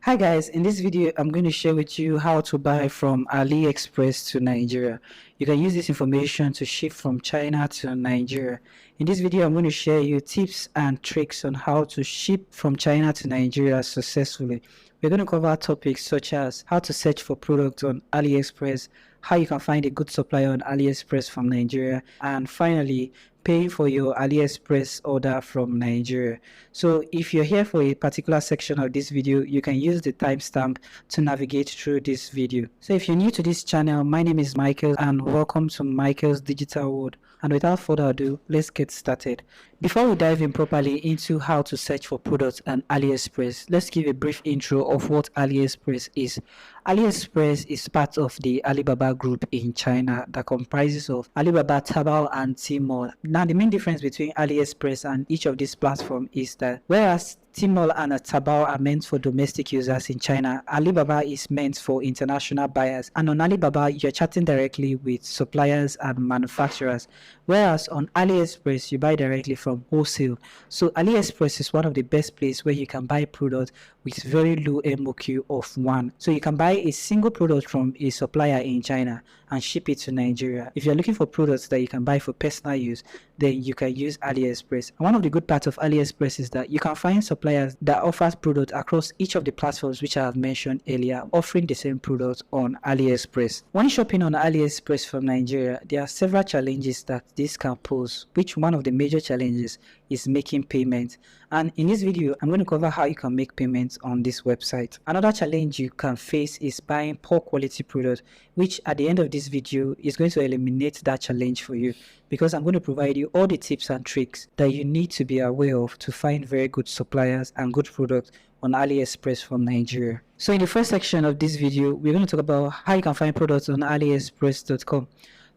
Hi guys, in this video I'm going to share with you how to buy from AliExpress to Nigeria. You can use this information to ship from China to Nigeria. In this video I'm going to share you tips and tricks on how to ship from China to Nigeria successfully. We're going to cover topics such as how to search for products on AliExpress, how you can find a good supplier on AliExpress from Nigeria, and finally paying for your AliExpress order from Nigeria. So if you're here for a particular section of this video, you can use the timestamp to navigate through this video. So if you're new to this channel, my name is Michael and welcome to Michael's Digital World. And without further ado, let's get started. Before we dive in properly into how to search for products on AliExpress, let's give a brief intro of what AliExpress is. AliExpress is part of the Alibaba group in China that comprises of Alibaba, Taobao, and Tmall. Now, the main difference between AliExpress and each of these platforms is that whereas Tmall and Taobao are meant for domestic users in China, Alibaba is meant for international buyers. And on Alibaba, you're chatting directly with suppliers and manufacturers, whereas on AliExpress, you buy directly from wholesale. So AliExpress is one of the best places where you can buy products with very low MOQ of 1. So you can buy a single product from a supplier in China and ship it to Nigeria. If you're looking for products that you can buy for personal use, then you can use AliExpress. And one of the good parts of AliExpress is that you can find suppliers that offers products across each of the platforms which I have mentioned earlier, offering the same product on AliExpress. When shopping on AliExpress from Nigeria, there are several challenges that this can pose, which one of the major challenges is making payments. And in this video, I'm going to cover how you can make payments on this website. Another challenge you can face is buying poor quality products, which at the end of this video is going to eliminate that challenge for you, because I'm going to provide you all the tips and tricks that you need to be aware of to find very good suppliers and good products on AliExpress from Nigeria. So in the first section of this video, we're going to talk about how you can find products on AliExpress.com.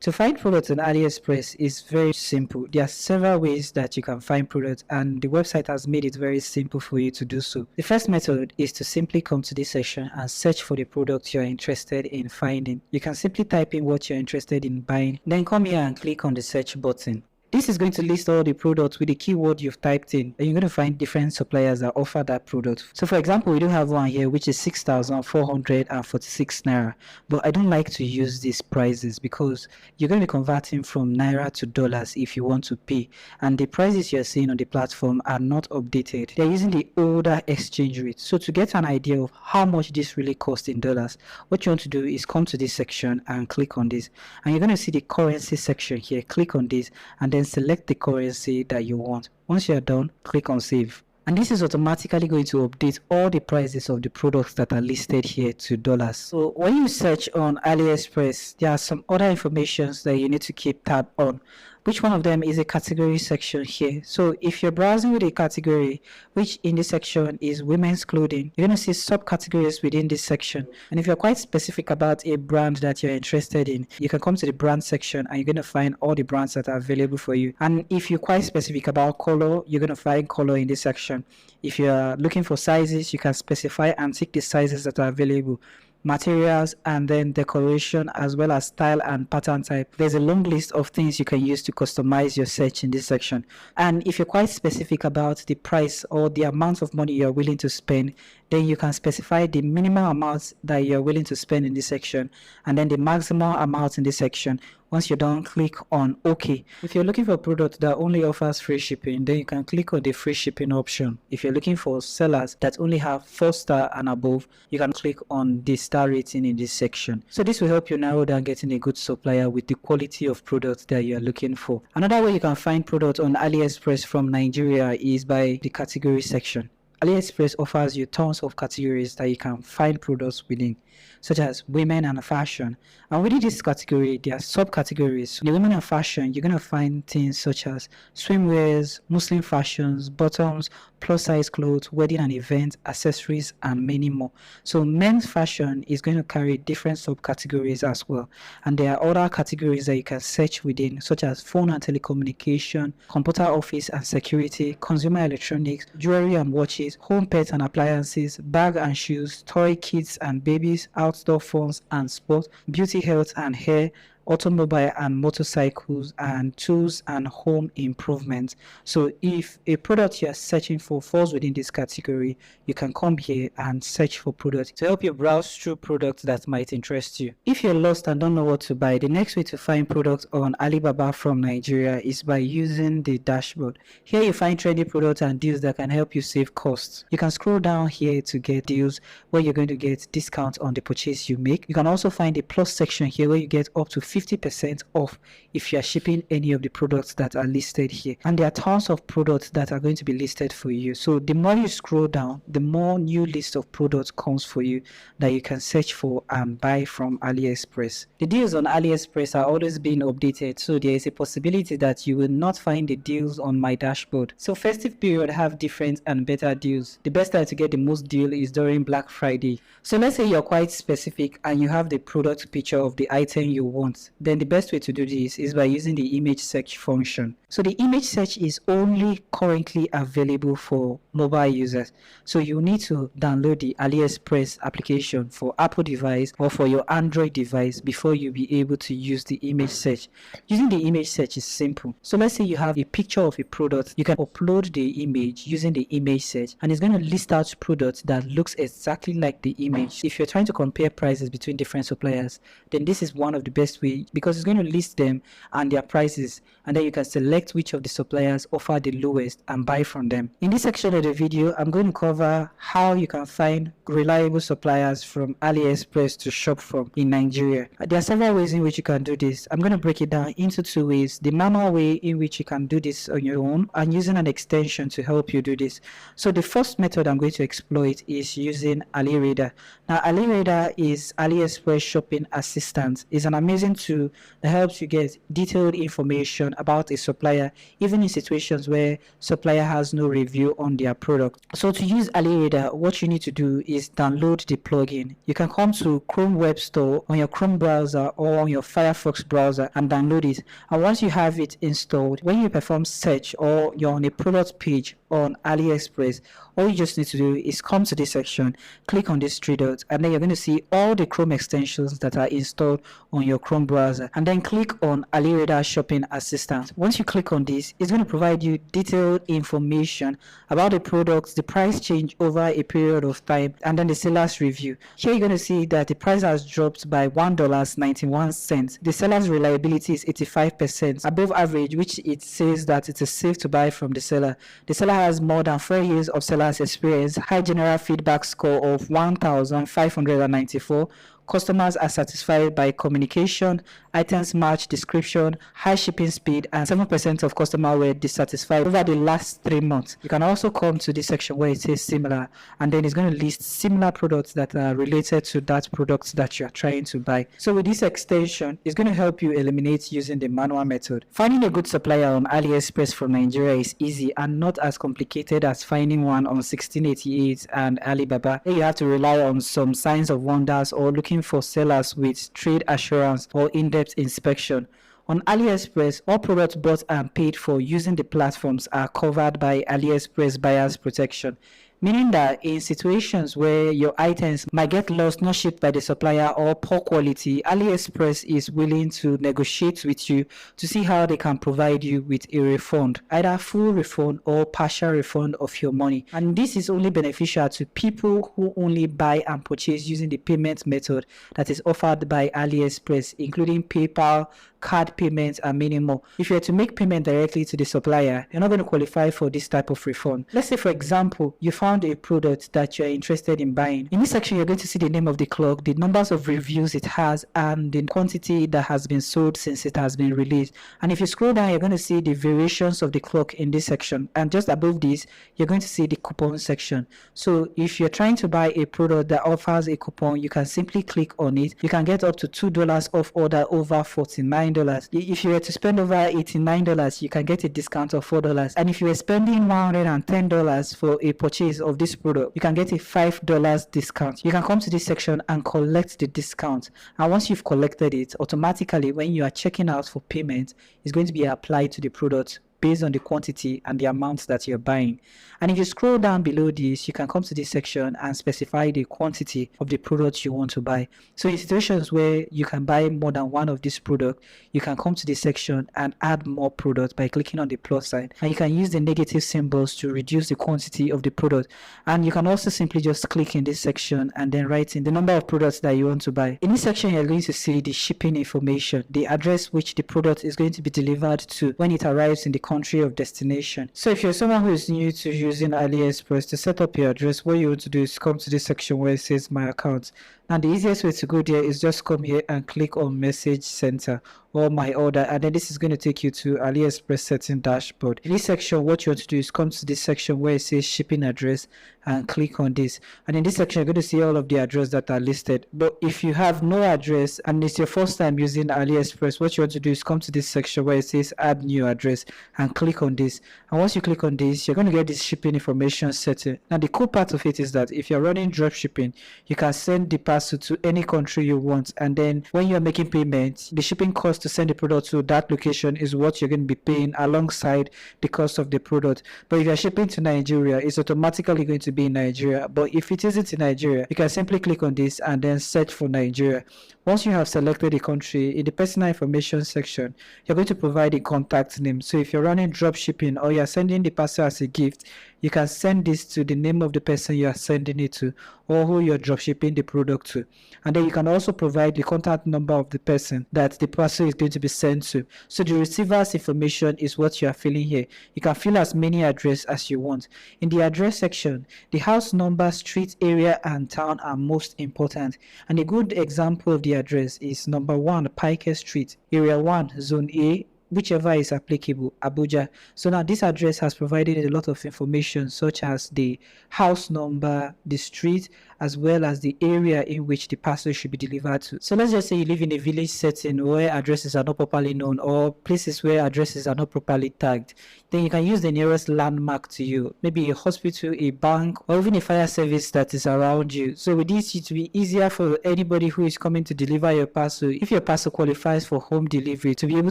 To find products on AliExpress is very simple. There are several ways that you can find products, and the website has made it very simple for you to do so. The first method is to simply come to this section and search for the product you're interested in finding. You can simply type in what you're interested in buying, then come here and click on the search button. This is going to list all the products with the keyword you've typed in, and you're going to find different suppliers that offer that product. So for example, we do have one here which is 6,446 naira, but I don't like to use these prices because you're going to be converting from naira to dollars if you want to pay, and the prices you're seeing on the platform are not updated. They're using the older exchange rate. So to get an idea of how much this really costs in dollars, what you want to do is come to this section and click on this, and you're going to see the currency section here. Click on this and then select the currency that you want. Once you're done, click on save. And this is automatically going to update all the prices of the products that are listed here to dollars. So when you search on AliExpress, there are some other informations that you need to keep tab on. Which one of them is a category section here. So if you're browsing with a category, which in this section is women's clothing, you're going to see subcategories within this section. And if you're quite specific about a brand that you're interested in, you can come to the brand section and you're going to find all the brands that are available for you. And if you're quite specific about color, you're going to find color in this section. If you're looking for sizes, you can specify and tick the sizes that are available, materials, and then decoration, as well as style and pattern type. There's a long list of things you can use to customize your search in this section. And if you're quite specific about the price or the amount of money you're willing to spend, then you can specify the minimum amount that you're willing to spend in this section and then the maximum amount in this section. Once you're done, click on OK. If you're looking for a product that only offers free shipping, then you can click on the free shipping option. If you're looking for sellers that only have 4-star and above, you can click on the star rating in this section. So this will help you narrow down getting a good supplier with the quality of products that you're looking for. Another way you can find products on AliExpress from Nigeria is by the category section. AliExpress offers you tons of categories that you can find products within, such as women and fashion. And within this category, there are subcategories. In the women and fashion, you're going to find things such as swimwears, Muslim fashions, bottoms, plus size clothes, wedding and event, accessories, and many more. So men's fashion is going to carry different subcategories as well. And there are other categories that you can search within, such as phone and telecommunication, computer office and security, consumer electronics, jewelry and watches, home pets and appliances, bag and shoes, toy, kids and babies, outdoor phones and sport, beauty, health and hair, automobile and motorcycles, and tools and home improvement. So if a product you're searching for falls within this category, you can come here and search for products to help you browse through products that might interest you. If you're lost and don't know what to buy, the next way to find products on Alibaba from Nigeria is by using the dashboard. Here you find trendy products and deals that can help you save costs. You can scroll down here to get deals where you're going to get discounts on the purchase you make. You can also find a plus section here where you get up to 50% off if you are shipping any of the products that are listed here. And there are tons of products that are going to be listed for you. So the more you scroll down, the more new list of products comes for you that you can search for and buy from AliExpress. The deals on AliExpress are always being updated, so there is a possibility that you will not find the deals on my dashboard. So festive period have different and better deals. The best time to get the most deal is during Black Friday. So let's say you're quite specific and you have the product picture of the item you want. Then the best way to do this is by using the image search function. So the image search is only currently available for mobile users. So you need to download the AliExpress application for Apple device or for your Android device before you'll be able to use the image search. Using the image search is simple. So let's say you have a picture of a product, you can upload the image using the image search and it's going to list out products that looks exactly like the image. If you're trying to compare prices between different suppliers, then this is one of the best ways because it's going to list them and their prices, and then you can select which of the suppliers offer the lowest and buy from them. In this section of the video, I'm going to cover how you can find reliable suppliers from AliExpress to shop from in Nigeria. There are several ways in which you can do this. I'm going to break it down into two ways: the manual way in which you can do this on your own and using an extension to help you do this. So the first method I'm going to exploit is using AliRadar. Now AliRadar is AliExpress shopping assistant. It's an amazing tool that helps you get detailed information about a supplier, even in situations where supplier has no review on their product. So to use AliRadar, what you need to do is download the plugin. You can come to Chrome Web Store on your Chrome browser or on your Firefox browser and download it. And once you have it installed, when you perform search or you're on a product page on AliExpress, all you just need to do is come to this section, click on these three dots, and then you're going to see all the Chrome extensions that are installed on your Chrome browser, and then click on AliRadar Shopping Assistant. Once you click on this, it's going to provide you detailed information about the products, the price change over a period of time, and then the seller's review. Here you're going to see that the price has dropped by $1.91. The seller's reliability is 85% above average, which it says that it is safe to buy from the seller. The seller has more than 4 years of seller's experience, high general feedback score of 1,594. Customers are satisfied by communication, items match description, high shipping speed, and 7% of customers were dissatisfied over the last 3 months. You can also come to this section where it says similar, and then it's going to list similar products that are related to that product that you are trying to buy. So with this extension, it's going to help you eliminate using the manual method. Finding a good supplier on AliExpress from Nigeria is easy and not as complicated as finding one on 1688 and Alibaba. Here you have to rely on some signs of wonders or looking for sellers with trade assurance or in-depth inspection. On AliExpress, all products bought and paid for using the platforms are covered by AliExpress Buyer's Protection, meaning that in situations where your items might get lost, not shipped by the supplier, or poor quality, AliExpress is willing to negotiate with you to see how they can provide you with a refund, either full refund or partial refund of your money. And this is only beneficial to people who only buy and purchase using the payment method that is offered by AliExpress, including PayPal, card payments, and many more. If you were to make payment directly to the supplier, you're not going to qualify for this type of refund. Let's say, for example, you found a product that you're interested in buying. In this section, you're going to see the name of the clock, the numbers of reviews it has, and the quantity that has been sold since it has been released. And if you scroll down, you're going to see the variations of the clock in this section. And just above this, you're going to see the coupon section. So if you're trying to buy a product that offers a coupon, you can simply click on it. You can get up to $2 off order over $49. If you were to spend over $89, you can get a discount of $4. And if you were spending $110 for a purchase of this product, you can get a $5 discount. You can come to this section and collect the discount. And once you've collected it, automatically when you are checking out for payment, it's going to be applied to the product based on the quantity and the amount that you're buying. And if you scroll down below this, you can come to this section and specify the quantity of the product you want to buy. So in situations where you can buy more than one of these products, you can come to this section and add more products by clicking on the plus sign. And you can use the negative symbols to reduce the quantity of the product. And you can also simply just click in this section and then write in the number of products that you want to buy. In this section, you're going to see the shipping information, the address which the product is going to be delivered to when it arrives in the country of destination. So if you're someone who is new to using AliExpress, to set up your address, what you want to do is come to this section where it says my account. Now the easiest way to go there is just come here and click on message center or my order, and then this is going to take you to AliExpress setting dashboard. In this section, what you want to do is come to this section where it says shipping address and click on this, and in this section you're going to see all of the addresses that are listed. But if you have no address and it's your first time using AliExpress, what you want to do is come to this section where it says add new address and click on this. And once you click on this, you're going to get this shipping information setting. Now the cool part of it is that if you're running drop shipping, you can send the parcel to any country you want, and then when you're making payments, the shipping cost to send the product to that location is what you're going to be paying alongside the cost of the product. But if you're shipping to Nigeria, it's automatically going to be in Nigeria. But if it isn't in Nigeria, you can simply click on this and then search for Nigeria. Once you have selected the country, in the personal information section, you're going to provide a contact name. So if you're running drop shipping or you're sending the parcel as a gift, you can send this to the name of the person you are sending it to or who you're drop shipping the product to. And then you can also provide the contact number of the person that the parcel is going to be sent to. So the receiver's information is what you are filling here. You can fill as many addresses as you want. In the address section, the house number, street, area, and town are most important. And a good example of the address is number 1, Pike Street, area 1, zone A, whichever is applicable, Abuja. So now this address has provided a lot of information such as the house number, the street, as well as the area in which the parcel should be delivered to. So let's just say you live in a village setting where addresses are not properly known, or places where addresses are not properly tagged. Then you can use the nearest landmark to you, maybe a hospital, a bank, or even a fire service that is around you. So with this, it will be easier for anybody who is coming to deliver your parcel, if your parcel qualifies for home delivery, to be able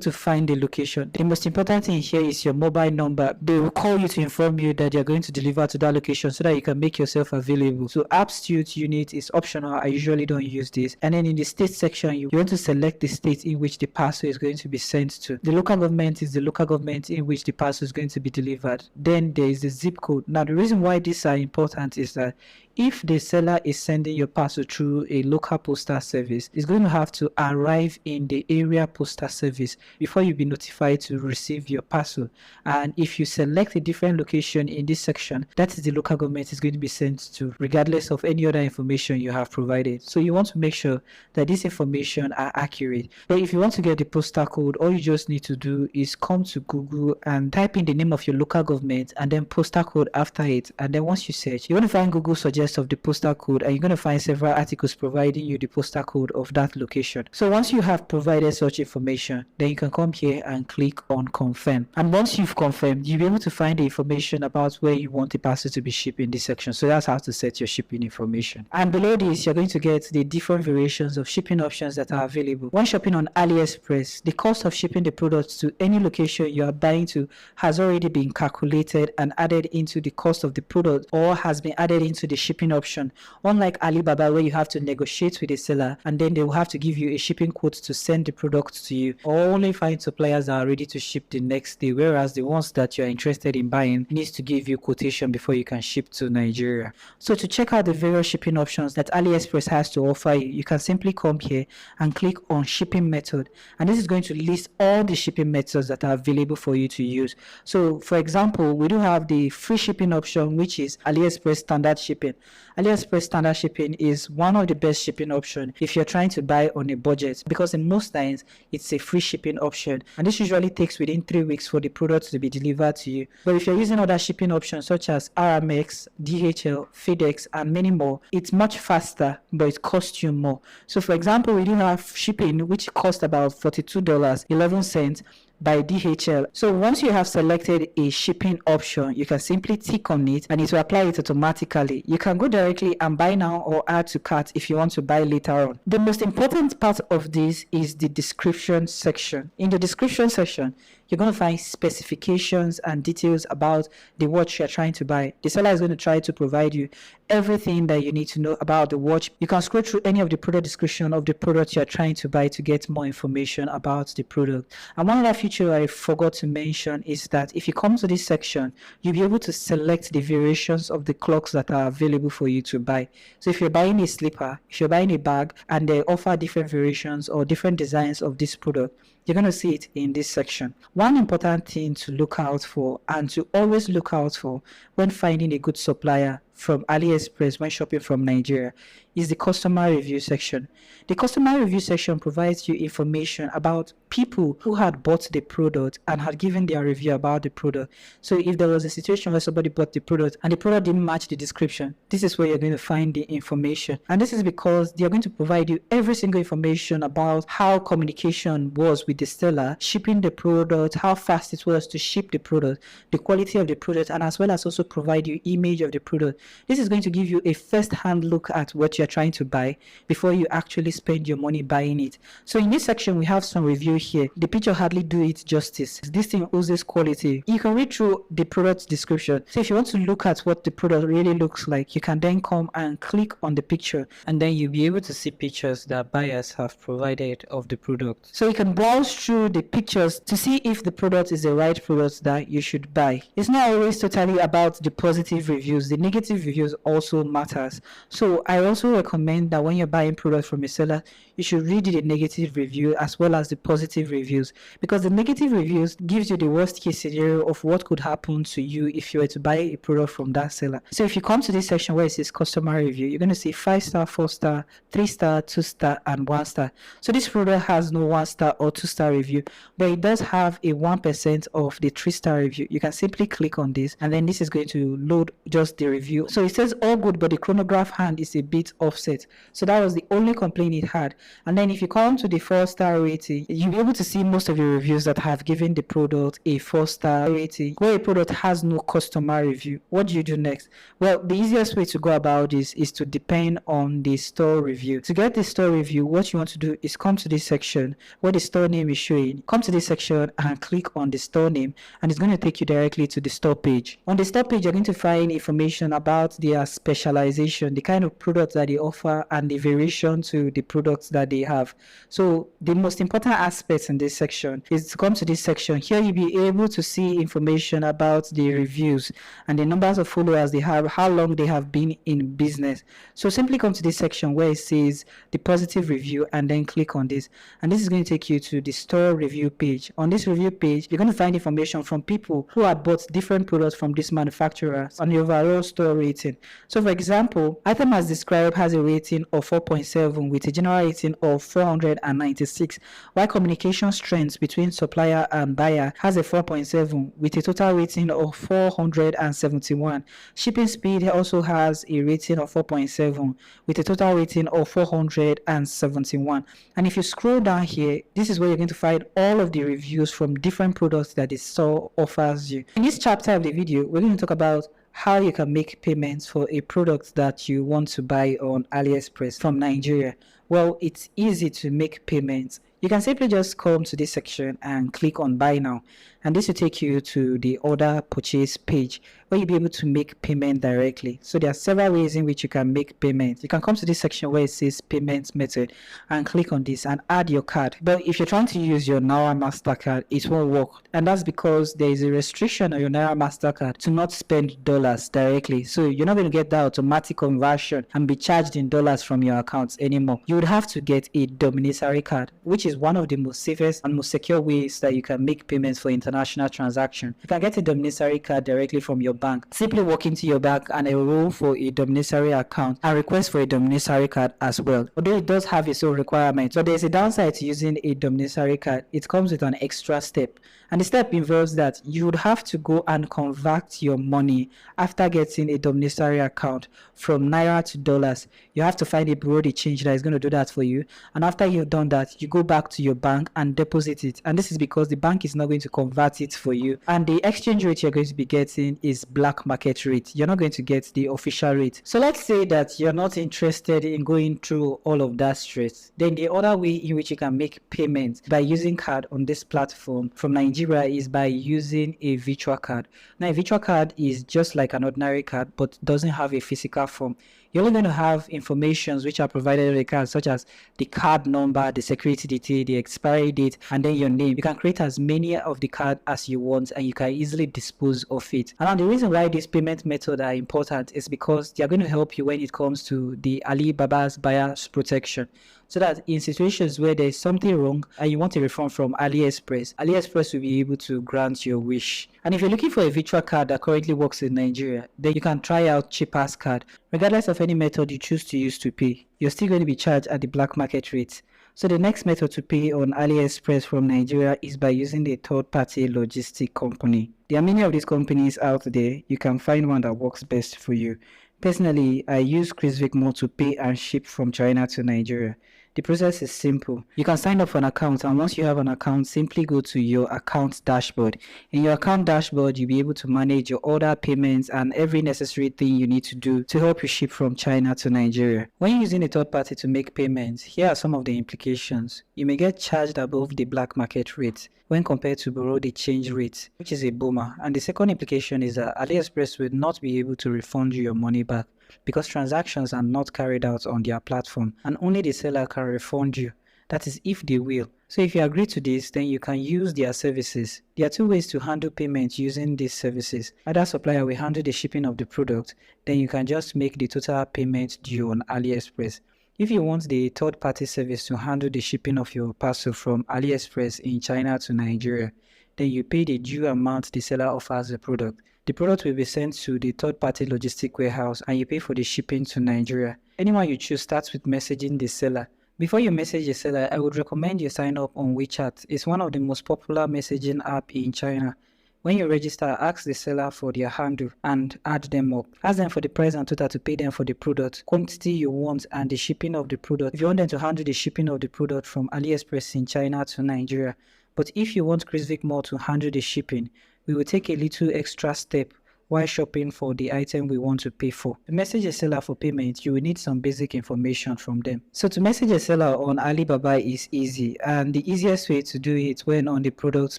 to find the location. The most important thing here is your mobile number. They will call you to inform you that you're going to deliver to that location so that you can make yourself available. So apps unit is optional. I usually don't use this. And then in the state section, you want to select the state in which the parcel is going to be sent to. The local government is the local government in which the parcel is going to be delivered. Then there is the zip code. Now the reason why these are important is that if the seller is sending your parcel through a local postal service, it's going to have to arrive in the area postal service before you be notified to receive your parcel. And if you select a different location in this section, that is the local government is going to be sent to, regardless of any other information you have provided. So you want to make sure that this information are accurate. But if you want to get the postal code, all you just need to do is come to Google and type in the name of your local government and then postal code after it. And then once you search, you're going to find Google suggests of the postal code, and you're going to find several articles providing you the postal code of that location. So once you have provided such information, then you can come here and click on confirm. And once you've confirmed, you'll be able to find the information about where you want the parcel to be shipped in this section. So that's how to set your shipping information. And below this, you're going to get the different variations of shipping options that are available. When shopping on AliExpress, the cost of shipping the products to any location you are buying to has already been calculated and added into the cost of the product, or has been added into the shipping option. Unlike Alibaba, where you have to negotiate with a seller and then they will have to give you a shipping quote to send the product to you, or only find suppliers that are ready to ship the next day, whereas the ones that you're interested in buying needs to give you quotation before you can ship to Nigeria. So to check out the various shipping options that AliExpress has to offer you, you can simply come here and click on shipping method, and this is going to list all the shipping methods that are available for you to use. So for example, we do have the free shipping option, which is AliExpress standard shipping. AliExpress standard shipping is one of the best shipping options if you're trying to buy on a budget, because in most times it's a free shipping option, and this usually takes within 3 weeks for the product to be delivered to you. But if you're using other shipping options such as RMX, DHL, FedEx, and many more, it's much faster, but it costs you more. So for example, we do have shipping which costs about $42.11 by DHL. So once you have selected a shipping option, you can simply tick on it and it will apply it automatically. You can go directly and buy now or add to cart if you want to buy later on. The most important part of this is the description section. In the description section, you're going to find specifications and details about the watch you're trying to buy. The seller is going to try to provide you everything that you need to know about the watch. You can scroll through any of the product description of the product you're trying to buy to get more information about the product. And one other feature I forgot to mention is that if you come to this section, you'll be able to select the variations of the clocks that are available for you to buy. So if you're buying a slipper, if you're buying a bag, and they offer different variations or different designs of this product, you're going to see it in this section. One important thing to look out for and to always look out for when finding a good supplier from AliExpress when shopping from Nigeria is the customer review section. The customer review section provides you information about people who had bought the product and had given their review about the product. So if there was a situation where somebody bought the product and the product didn't match the description, this is where you're going to find the information. And this is because they're going to provide you every single information about how communication was with the seller, shipping the product, how fast it was to ship the product, the quality of the product, and as well as also provide you image of the product. This is going to give you a first-hand look at what you're trying to buy before you actually spend your money buying it. So in this section, we have some review here. The picture hardly do it justice. This thing oozes quality. You can read through the product description. So if you want to look at what the product really looks like, you can then come and click on the picture, and then you'll be able to see pictures that buyers have provided of the product. So you can browse through the pictures to see if the product is the right product that you should buy. It's not always totally about the positive reviews. The negative reviews also matters. So I also recommend that when you're buying products from a seller, you should read the negative review as well as the positive reviews, because the negative reviews gives you the worst case scenario of what could happen to you if you were to buy a product from that seller. So if you come to this section where it says customer review, you're going to see 5-star, 4-star, 3-star, 2-star, and 1-star. So this product has no 1-star or 2-star review, but it does have a 1% of the 3-star review. You can simply click on this, and then this is going to load just the review. So it says all good, but the chronograph hand is a bit offset. So that was the only complaint it had. And then if you come to the 4-star rating, you'll be able to see most of the reviews that have given the product a 4-star rating. Where a product has no customer review, what do you do next? Well, the easiest way to go about this is to depend on the store review. To get the store review, what you want to do is come to this section where the store name is showing. Come to this section and click on the store name, and it's going to take you directly to the store page. On the store page, you're going to find information about their specialization, the kind of products that they offer, and the variation to the products that they have. So the most important aspects in this section is to come to this section. Here you'll be able to see information about the reviews and the numbers of followers they have, how long they have been in business. So simply come to this section where it says the positive review, and then click on this, and this is going to take you to the store review page. On this review page, you're going to find information from people who had bought different products from this manufacturer and the overall store rating. So for example, item as described has a rating of 4.7 with a general rating of 496, while communication strength between supplier and buyer has a 4.7 with a total rating of 471. Shipping speed also has a rating of 4.7 with a total rating of 471. And if you scroll down here, this is where you're going to find all of the reviews from different products that the store offers you. In this chapter of the video, we're going to talk about how you can make payments for a product that you want to buy on AliExpress from Nigeria. Well, it's easy to make payments. You can simply just come to this section and click on buy now, and this will take you to the order purchase page where you'll be able to make payment directly. So there are several ways in which you can make payments. You can come to this section where it says payment method and click on this and add your card. But if you're trying to use your Naira MasterCard, it won't work, and that's because there is a restriction on your Naira MasterCard to not spend dollars directly. So you're not going to get that automatic conversion and be charged in dollars from your accounts anymore. You would have to get a dominatory card, which is one of the most safest and most secure ways that you can make payments for international transactions. You can get a dominatory card directly from your bank. Simply walk into your bank and enroll for a dominatory account and request for a dominatory card as well. Although it does have its own requirements, but there's a downside to using a dominatory card. It comes with an extra step, and the step involves that you would have to go and convert your money after getting a dominatory account from Naira to dollars. You have to find a bureau de change that is going to do that for you, and after you've done that, you go back to your bank and deposit it. And this is because the bank is not going to convert convert it for you. And the exchange rate you're going to be getting is black market rate. You're not going to get the official rate. So let's say that you're not interested in going through all of that stress. Then the other way in which you can make payments by using card on this platform from Nigeria is by using a virtual card. Now, a virtual card is just like an ordinary card, but doesn't have a physical form. You're only going to have informations which are provided on the card, such as the card number, the security detail, the expiry date, and then your name. You can create as many of the card as you want, and you can easily dispose of it. And the reason why these payment methods are important is because they are going to help you when it comes to the Alibaba's buyer's protection. So that in situations where there is something wrong and you want a refund from AliExpress will be able to grant your wish. And if you're looking for a virtual card that currently works in Nigeria, then you can try out cheapest card. Regardless of any method you choose to use to pay, you're still going to be charged at the black market rate. So the next method to pay on AliExpress from Nigeria is by using the third-party logistic company. There are many of these companies out there. You can find one that works best for you. Personally, I use More to pay and ship from China to Nigeria. The process is simple. You can sign up for an account, and once you have an account, simply go to your account dashboard. In your account dashboard, you'll be able to manage your order, payments, and every necessary thing you need to do to help you ship from China to Nigeria. When you're using a third party to make payments, here are some of the implications. You may get charged above the black market rate when compared to below the change rate, which is a boomer. And the second implication is that AliExpress will not be able to refund you your money back because transactions are not carried out on their platform, and only the seller can refund you. That is if they will. So if you agree to this, then you can use their services. There are two ways to handle payments using these services. Either supplier will handle the shipping of the product, then you can just make the total payment due on AliExpress. If you want the third-party service to handle the shipping of your parcel from AliExpress in China to Nigeria, then you pay the due amount the seller offers the product. The product will be sent to the third-party logistic warehouse and you pay for the shipping to Nigeria. Anyone you choose starts with messaging the seller. Before you message the seller, I would recommend you sign up on WeChat. It's one of the most popular messaging app in China. When you register, ask the seller for their handle and add them up. Ask them for the price and total to pay them for the product, quantity you want, and the shipping of the product. If you want them to handle the shipping of the product from AliExpress in China to Nigeria. But if you want More to handle the shipping, we will take a little extra step while shopping for the item we want to pay for. To message a seller for payment, you will need some basic information from them. So to message a seller on Alibaba is easy, and the easiest way to do it when on the products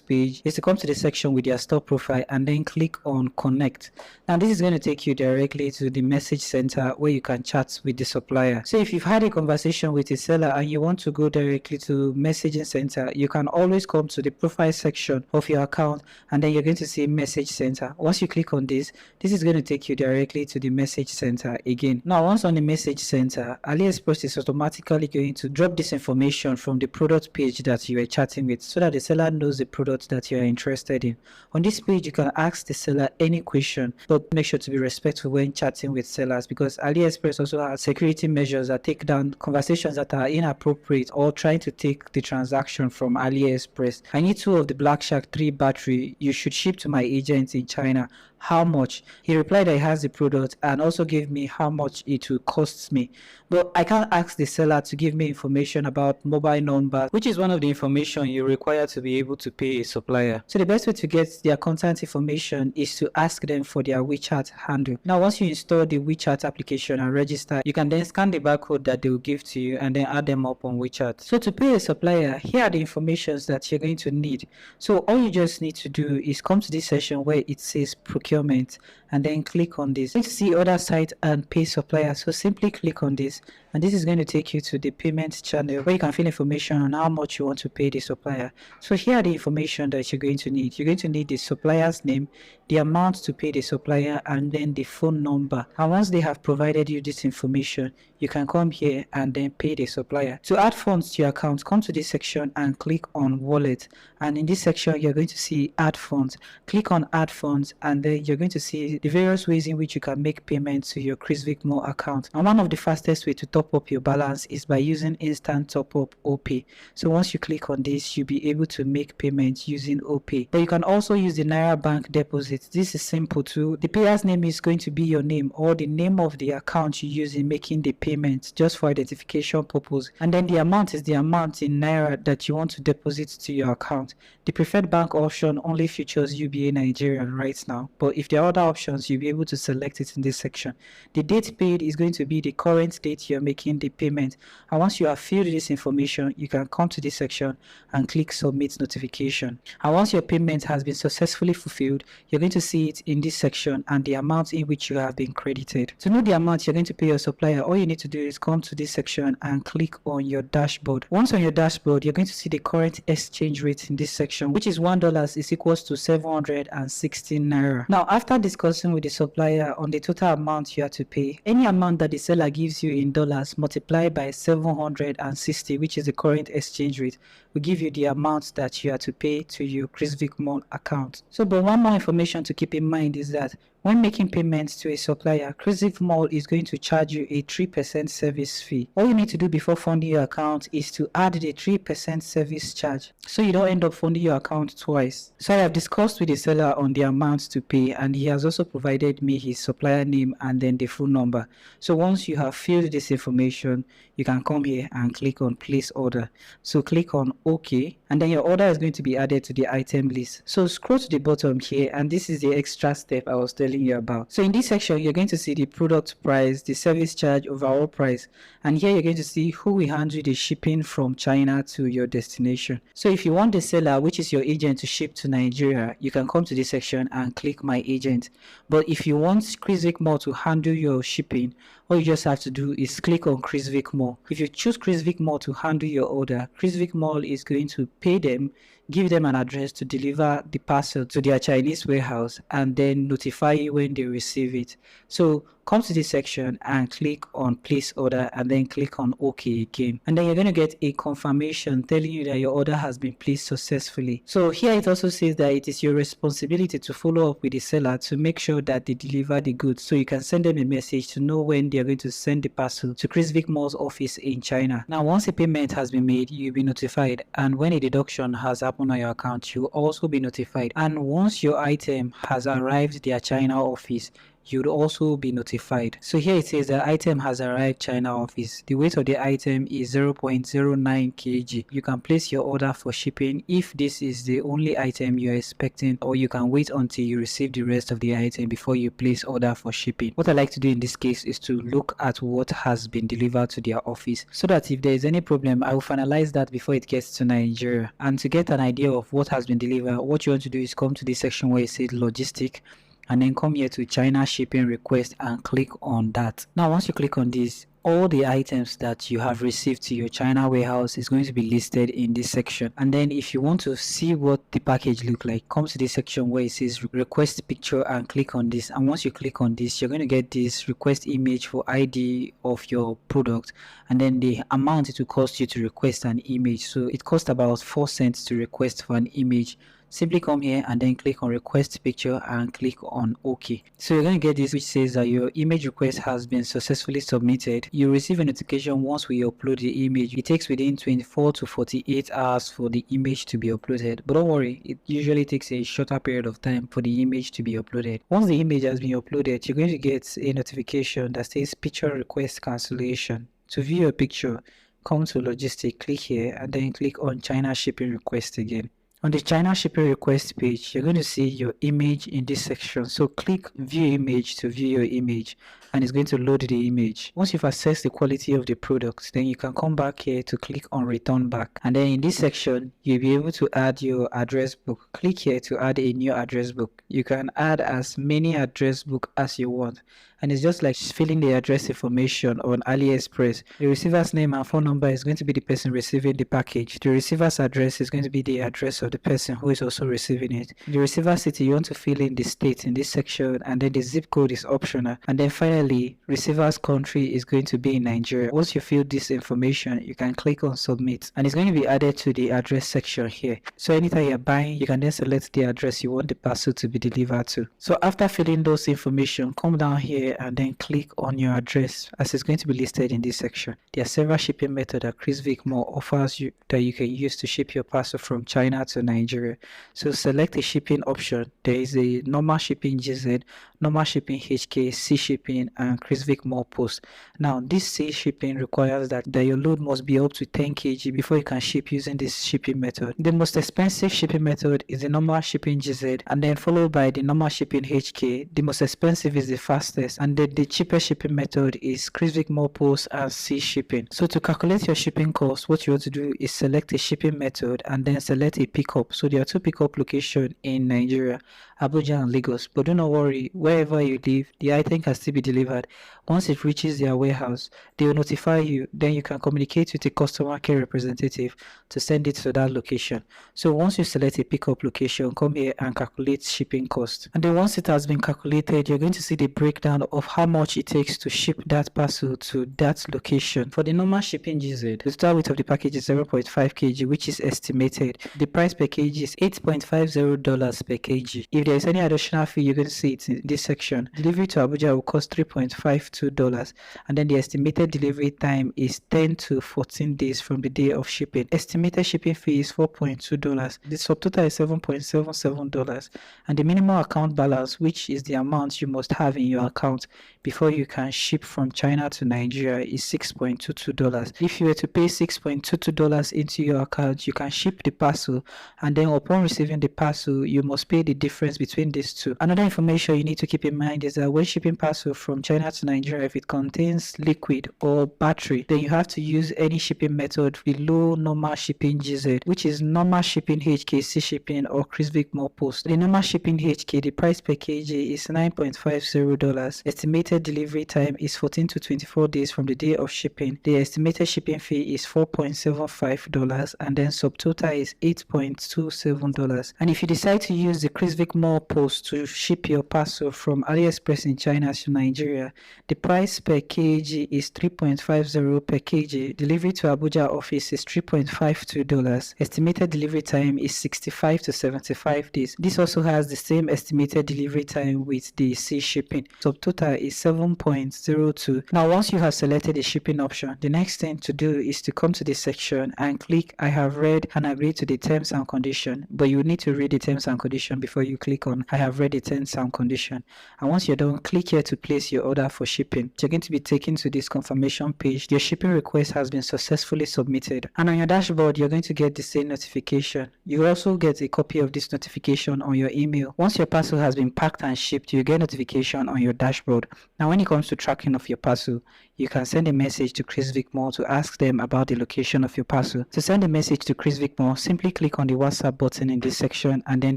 page is to come to the section with your store profile and then click on connect. Now this is going to take you directly to the message center where you can chat with the supplier. So if you've had a conversation with a seller and you want to go directly to messaging center, you can always come to the profile section of your account and then you're going to see message center. Once you click on this is going to take you directly to the message center again. Now once on the message center, AliExpress is automatically going to drop this information from the product page that you are chatting with so that the seller knows the product that you are interested in. On this page you can ask the seller any question, but make sure to be respectful when chatting with sellers because AliExpress also has security measures that take down conversations that are inappropriate or trying to take the transaction from AliExpress. I need 2 of the Black Shark 3 battery. You should ship to my agent in China. How much? He replied that he has the product and also gave me how much it will cost me. But I can't ask the seller to give me information about mobile number, which is one of the information you require to be able to pay a supplier. So the best way to get their contact information is to ask them for their WeChat handle. Now once you install the WeChat application and register, you can then scan the barcode that they will give to you and then add them up on WeChat. So to pay a supplier, here are the informations that you're going to need. So all you just need to do is come to this section where it says procurement and then click on this. You can see other site and pay supplier, so simply click on this and this is going to take you to the payment channel where you can fill information on how much you want to pay the supplier. So here are the information that you're going to need. You're going to need the supplier's name, the amount to pay the supplier, and then the phone number. And once they have provided you this information, you can come here and then pay the supplier. To add funds to your account, come to this section and click on wallet, and in this section you're going to see add funds. Click on add funds and then you're going to see the various ways in which you can make payments to your Chrisvic Mall account. And one of the fastest way to top up your balance is by using instant top up OPay. So once you click on this, you'll be able to make payments using OPay. But you can also use the Naira Bank deposit. This is simple too. The payer's name is going to be your name or the name of the account you use in making the payment, just for identification purpose. And then the amount is the amount in Naira that you want to deposit to your account. The preferred bank option only features UBA Nigerian right now, but if there are other options, you'll be able to select it in this section. The date paid is going to be the current date you're making the payment. And once you have filled this information, you can come to this section and click submit notification. And once your payment has been successfully fulfilled, you're going to see it in this section and the amount in which you have been credited. To know the amount you're going to pay your supplier, all you need to do is come to this section and click on your dashboard. Once on your dashboard, you're going to see the current exchange rate in this section, which is $1 is equals to 716 Naira. Now, after discussing with the supplier on the total amount you have to pay, any amount that the seller gives you in dollars multiplied by 760, which is the current exchange rate, will give you the amount that you have to pay to your Chrisvic Mall account. So, but one more information to keep in mind is that when making payments to a supplier, Chrisvic Mall is going to charge you a 3% service fee. All you need to do before funding your account is to add the 3% service charge, so you don't end up funding your account twice. So I have discussed with the seller on the amount to pay, and he has also provided me his supplier name and then the phone number. So once you have filled this information, you can come here and click on place order. So click on OK, and then your order is going to be added to the item list. So scroll to the bottom here, and this is the extra step I was telling you about. So in this section, you're going to see the product price, the service charge, overall price, and here you're going to see who will handle the shipping from China to your destination. So if you want the seller, which is your agent, to ship to Nigeria, you can come to this section and click my agent. But if you want Chrisvic Mall to handle your shipping, all you just have to do is click on Chrisvic Mall. If you choose Chrisvic Mall to handle your order, Chrisvic Mall is going to pay them, give them an address to deliver the parcel to their Chinese warehouse, and then notify you when they receive it. So come to this section and click on place order, and then click on OK again, and then you're going to get a confirmation telling you that your order has been placed successfully. So here it also says that it is your responsibility to follow up with the seller to make sure that they deliver the goods, so you can send them a message to know when they're going to send the parcel to Chrisvic Mall's office in China. Now once a payment has been made, you'll be notified, and when a deduction has happened on your account, you'll also be notified. And once your item has arrived at their China office, you'd also be notified. So here it says the item has arrived China office. The weight of the item is 0.09 kg. You can place your order for shipping if this is the only item you're expecting, or you can wait until you receive the rest of the item before you place order for shipping. What I like to do in this case is to look at what has been delivered to their office, so that if there is any problem, I will finalize that before it gets to Nigeria. And to get an idea of what has been delivered, what you want to do is come to this section where it says logistic, and then come here to China shipping request and click on that. Now once you click on this, all the items that you have received to your China warehouse is going to be listed in this section. And then if you want to see what the package look like, come to this section where it says request picture and click on this. And once you click on this, you're going to get this request image for ID of your product, and then the amount it will cost you to request an image. So it costs about 4 cents to request for an image. Simply come here and then click on request picture and click on OK. So you're going to get this which says that your image request has been successfully submitted. You receive a notification once we upload the image. It takes within 24 to 48 hours for the image to be uploaded, but don't worry, it usually takes a shorter period of time for the image to be uploaded. Once the image has been uploaded, you're going to get a notification that says picture request cancellation. To view your picture, come to logistic, click here, and then click on China shipping request again. On the China shipping request page, you're going to see your image in this section. So click view image to view your image, and it's going to load the image. Once you've assessed the quality of the product, then you can come back here to click on return back. And then in this section, you'll be able to add your address book. Click here to add a new address book. You can add as many address book as you want. and it's just like filling the address information on AliExpress. The receiver's name and phone number is going to be the person receiving the package. The receiver's address is going to be the address of the person who is also receiving it. The receiver city, you want to fill in the state in this section, and then the zip code is optional. And then finally, receiver's country is going to be in Nigeria. Once you fill this information, you can click on submit, and it's going to be added to the address section here. So anytime you're buying, you can then select the address you want the parcel to be delivered to. So after filling those information, come down here and then click on your address as it's going to be listed in this section. There are several shipping methods that Chris Vic More offers you that you can use to ship your parcel from China to Nigeria. So select a shipping option. There is a normal shipping GZ, normal shipping HK, sea shipping, and Chris Vic More Post. Now this sea shipping requires that your load must be up to 10 kg before you can ship using this shipping method. The most expensive shipping method is the normal shipping GZ, and then followed by the normal shipping HK. The most expensive is the fastest, and then the cheapest shipping method is Chris Vic More Post and sea shipping. So to calculate your shipping cost, what you want to do is select a shipping method and then select a pickup. So there are 2 pickup locations in Nigeria, Abuja and Lagos, but do not worry, wherever you live, the item can still be delivered. Once it reaches their warehouse, they will notify you, then you can communicate with a customer care representative to send it to that location. So once you select a pickup location, come here and calculate shipping cost. And then once it has been calculated, you're going to see the breakdown of how much it takes to ship that parcel to that location. For the normal shipping GZ, the total weight of the package is 0.5 kg, which is estimated. The price per kg is $8.50 per kg. If there is any additional fee, you're going to see it in this section. Delivery to Abuja will cost $3.52, and then the estimated delivery time is 10 to 14 days from the day of shipping. Estimated shipping fee is $4.2. The subtotal is $7.77, and the minimum account balance, which is the amount you must have in your account before you can ship from China to Nigeria, is $6.22. If you were to pay $6.22 into your account, you can ship the parcel, and then upon receiving the parcel, you must pay the difference between these two. Another information you need to keep in mind is that when shipping parcel from China to Nigeria, if it contains liquid or battery, then you have to use any shipping method below normal shipping GZ, which is normal shipping HK, sea shipping, or Chris Vic More Post. The normal shipping HK, the price per kg is $9.50. Estimated delivery time is 14 to 24 days from the day of shipping. The estimated shipping fee is $4.75, and then subtotal is $8.27. And if you decide to use the Chris Vic More Post to ship your parcel from AliExpress in China to Nigeria, the price per kg is $3.50 per kg. Delivery to Abuja office is $3.52. Estimated delivery time is 65 to 75 days. This also has the same estimated delivery time with the sea shipping. Subtotal is $7.02. Now once you have selected the shipping option, the next thing to do is to come to this section and click I have read and agreed to the terms and condition. But you need to read the terms and condition before you click on I have read the terms and condition. And once you're done, click here to place your order for shipping. You're going to be taken to this confirmation page. Your shipping request has been successfully submitted, and on your dashboard you're going to get the same notification. You will also get a copy of this notification on your email. Once your parcel has been packed and shipped, you get notification on your dashboard. Now when it comes to tracking of your parcel, you can send a message to Chris Vic More to ask them about the location of your parcel. To send a message to Chris Vic More, simply click on the WhatsApp button in this section and then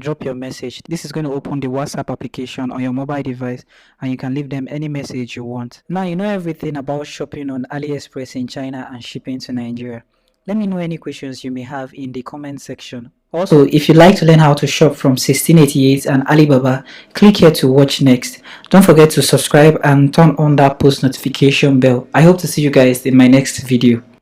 drop your message. This is going to open the WhatsApp application on your mobile device, and you can leave them any message you want. Now you know everything about shopping on AliExpress in China and shipping to Nigeria. Let me know any questions you may have in the comment section. Also, if you'd like to learn how to shop from 1688 and Alibaba, click here to watch next. Don't forget to subscribe and turn on that post notification bell. I hope to see you guys in my next video.